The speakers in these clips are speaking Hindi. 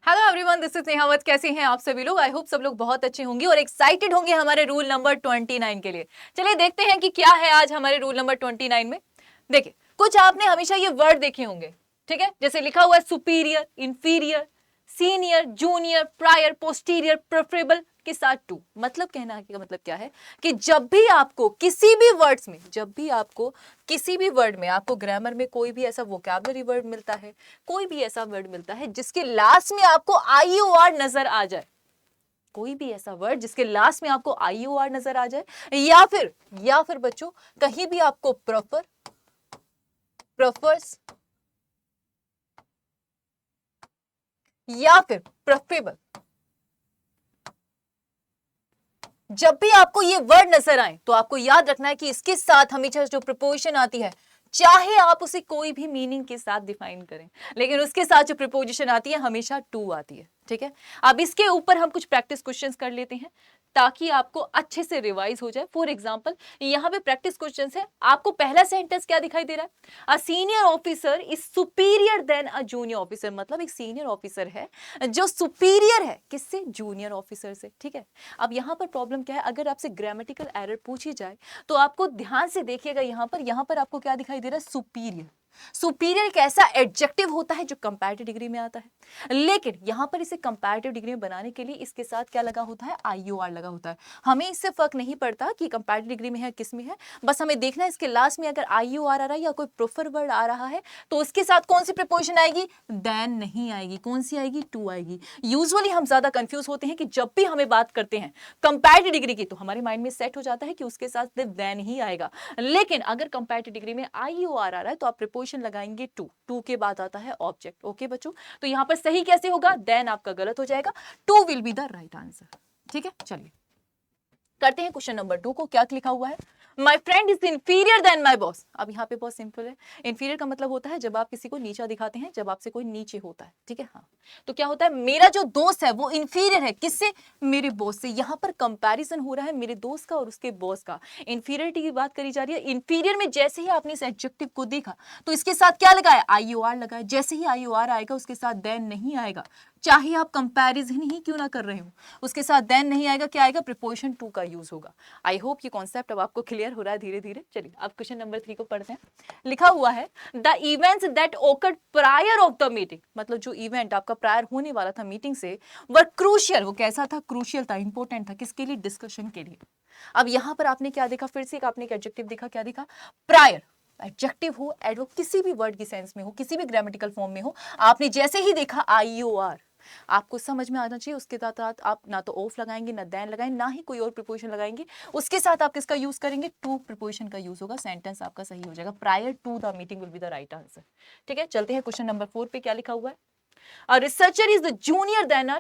हेलो एवरीवन, दिस इज नेहावत। कैसे हैं आप सभी लोग? आई होप सब लोग बहुत अच्छे होंगे और एक्साइटेड होंगे हमारे रूल नंबर 29 के लिए। चलिए देखते हैं कि क्या है आज हमारे रूल नंबर 29 में। देखिए, कुछ आपने हमेशा ये वर्ड देखे होंगे, ठीक है? जैसे लिखा हुआ है superior, inferior, senior, junior, prior, posterior, preferable के साथ टू। मतलब कहना का मतलब क्या है कि जब भी आपको किसी भी वर्ड्स में, जब भी आपको किसी भी वर्ड में, आपको ग्रामर में कोई भी ऐसा वोकैबुलरी वर्ड मिलता है, कोई भी ऐसा वर्ड मिलता है जिसके लास्ट में आपको IOR नजर आ जाए, कोई भी ऐसा वर्ड जिसके लास्ट में आपको IOR नजर आ जाए, या फिर बच्चों कहीं भी आपको प्रॉपर, प्रेफर्स या फिर प्रेफरेबल, जब भी आपको ये वर्ड नजर आए तो आपको याद रखना है कि इसके साथ हमेशा जो प्रीपोजिशन आती है, चाहे आप उसे कोई भी मीनिंग के साथ डिफाइन करें, लेकिन उसके साथ जो प्रीपोजिशन आती है हमेशा टू आती है। ठीक है, अब इसके ऊपर हम कुछ प्रैक्टिस क्वेश्चंस कर लेते हैं ताकि आपको अच्छे से रिवाइज हो जाए। फॉर एग्जांपल, यहाँ पे प्रैक्टिस क्वेश्चंस है। आपको पहला सेंटेंस क्या दिखाई दे रहा है? A senior officer is superior than a junior officer. मतलब एक सीनियर ऑफिसर है जो सुपीरियर है किससे? जूनियर ऑफिसर से। ठीक है, अब यहाँ पर प्रॉब्लम क्या है, अगर आपसे ग्रामेटिकल एरर पूछी जाए तो आपको ध्यान से देखिएगा। यहाँ पर आपको क्या दिखाई दे रहा है? सुपीरियर। सुपीरियर एक ऐसा एडजेक्टिव होता है जो कंपैरेटिव डिग्री में आता है, लेकिन यहां पर इसे कंपैरेटिव डिग्री में बनाने के लिए इसके साथ क्या लगा होता है? IOR लगा होता है। हमें इससे फर्क नहीं पड़ता कि कंपैरेटिव डिग्री में है किस में है, बस हमें देखना है इसके लास्ट में अगर IOR आ रहा है या कोई प्रेफर वर्ड आ रहा है तो उसके साथ कौन सी प्रीपोजिशन आएगी? देन नहीं आएगी। कौन सी आएगी? टू आएगी। यूजुअली हम ज्यादा कंफ्यूज होते हैं कि जब भी हमें बात करते हैं कंपैरेटिव डिग्री की तो हमारे माइंड में सेट हो जाता है कि उसके साथ सिर्फ देन ही आएगा, लेकिन अगर कंपैरेटिव डिग्री में IOR आ रहा है तो आप प्रीपोजिशन लगाएंगे टू। टू के बाद आता है ऑब्जेक्ट। ओके बच्चों, तो यहां पर सही कैसे होगा? देन आपका गलत हो जाएगा। To will be the right answer. ठीक है, चलिए करते हैं क्वेश्चन नंबर 2 को। क्या लिखा हुआ है? My friend is inferior than my boss. अब यहाँ पे बहुत सिंपल है। इंफीरियर का मतलब होता है जब आप किसी को नीचा दिखाते हैं, जब आपसे कोई नीचे होता है। ठीक है, हाँ, तो क्या होता है? मेरा जो दोस्त है वो इंफीरियर है किससे? मेरे बॉस से। यहाँ पर कंपैरिजन हो रहा है मेरे दोस्त का और उसके बॉस का। इंफीरियरिटी की बात करी जा रही है। इंफीरियर में जैसे ही आपने इस एडजेक्टिव को देखा तो इसके साथ क्या लगाया? IOR लगाया। जैसे ही IOR आएगा उसके साथ देन नहीं आएगा, चाहे आप कंपैरिजन ही क्यों ना कर रहे हो, उसके साथ देन नहीं आएगा। क्या आएगा? प्रीपोजिशन टू का यूज होगा। आई होप ये कॉन्सेप्ट अब आपको क्लियर हो रहा है धीरे धीरे। चलिए अब क्वेश्चन नंबर 3 को पढ़ते हैं। लिखा हुआ है the events that occurred prior of the meeting. मतलब जो इवेंट आपका प्रायर होने वाला था मीटिंग से, वर क्रूशियल। वो कैसा था? क्रूशियल था, इंपॉर्टेंट था। किसके लिए? डिस्कशन के लिए। अब यहां पर आपने क्या देखा? फिर से आपने एक एडजेक्टिव देखा। क्या देखा? प्रायर। एडजेक्टिव हो, एडवर्ब, किसी भी वर्ड की सेंस में हो, किसी भी ग्रामेटिकल फॉर्म में हो, आपने जैसे ही देखा IOR, आपको समझ में आना चाहिए। उसके साथ आप ना तो ऑफ लगाएंगे, ना देन लगाएंगे, ना ही कोई और प्रीपोजिशन लगाएंगे। उसके साथ आप किसका यूज करेंगे? टू प्रीपोजिशन का यूज होगा। सेंटेंस आपका सही हो जाएगा। Prior to the meeting will be the right answer. ठीक है, चलते हैं क्वेश्चन नंबर 4 पे। क्या लिखा हुआ है? A researcher is the junior than a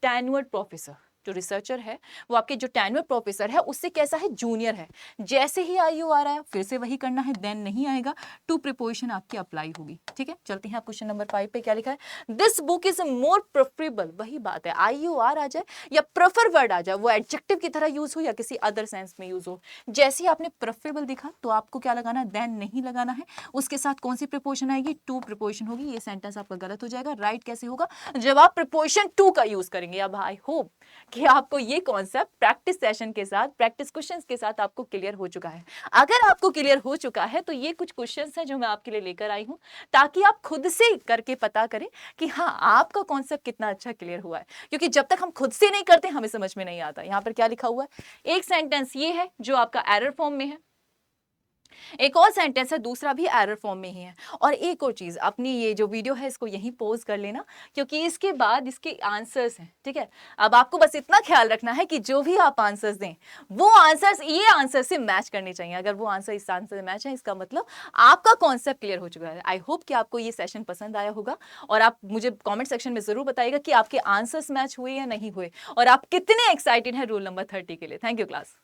tenured professor. जो रिसर्चर है वो आपके जो टेन्योर्ड प्रोफेसर है उससे कैसा है? जूनियर है। जैसे ही IO आ रहा है फिर से वही करना है, देन नहीं आएगा, टू प्रीपोजिशन आपकी अप्लाई होगी। ठीक है, चलते हैं आप क्वेश्चन नंबर 5 पे। क्या लिखा है? This book is more preferable. वही बात है, IOR आ जाए या प्रेफर वर्ड आ जाए, वो एडजेक्टिव की तरह यूज हो या किसी अदर सेंस में यूज हो, जैसे ही आपने प्रेफरेबल दिखा तो आपको क्या लगाना है? देन नहीं लगाना है। उसके साथ कौन सी प्रीपोजिशन आएगी? टू प्रीपोजिशन होगी। ये सेंटेंस आपका गलत हो जाएगा। राइट कैसे होगा? जब आप प्रीपोजिशन टू का यूज करेंगे। अब आई होप कि आपको ये कॉन्सेप्ट प्रैक्टिस सेशन के साथ, प्रैक्टिस क्वेश्चंस के साथ आपको क्लियर हो चुका है। अगर आपको क्लियर हो चुका है तो ये कुछ क्वेश्चंस हैं जो मैं आपके लिए लेकर आई हूं ताकि आप खुद से करके पता करें कि हाँ आपका कॉन्सेप्ट कितना अच्छा क्लियर हुआ है, क्योंकि जब तक हम खुद से नहीं करते हमें समझ में नहीं आता। यहां पर क्या लिखा हुआ है? एक सेंटेंस ये है जो आपका एरर फॉर्म में है, एक और सेंटेंस है दूसरा भी एरर फॉर्म में ही है। और एक और चीज, अपनी ये जो वीडियो है इसको यहीं पॉज कर लेना, क्योंकि इसके बाद इसके आंसर्स हैं। ठीक है, अब आपको बस इतना ख्याल रखना है कि जो भी आप आंसर्स दें वो आंसर्स ये आंसर से मैच करने चाहिए। अगर वो आंसर इस आंसर से मैच है इसका मतलब आपका कॉन्सेप्ट क्लियर हो चुका है। आई होप कि आपको ये सेशन पसंद आया होगा और आप मुझे कॉमेंट सेक्शन में जरूर बताइएगा कि आपके आंसर्स मैच हुए या नहीं हुए और आप कितने एक्साइटेड हैं रूल नंबर 30 के लिए। Thank you class.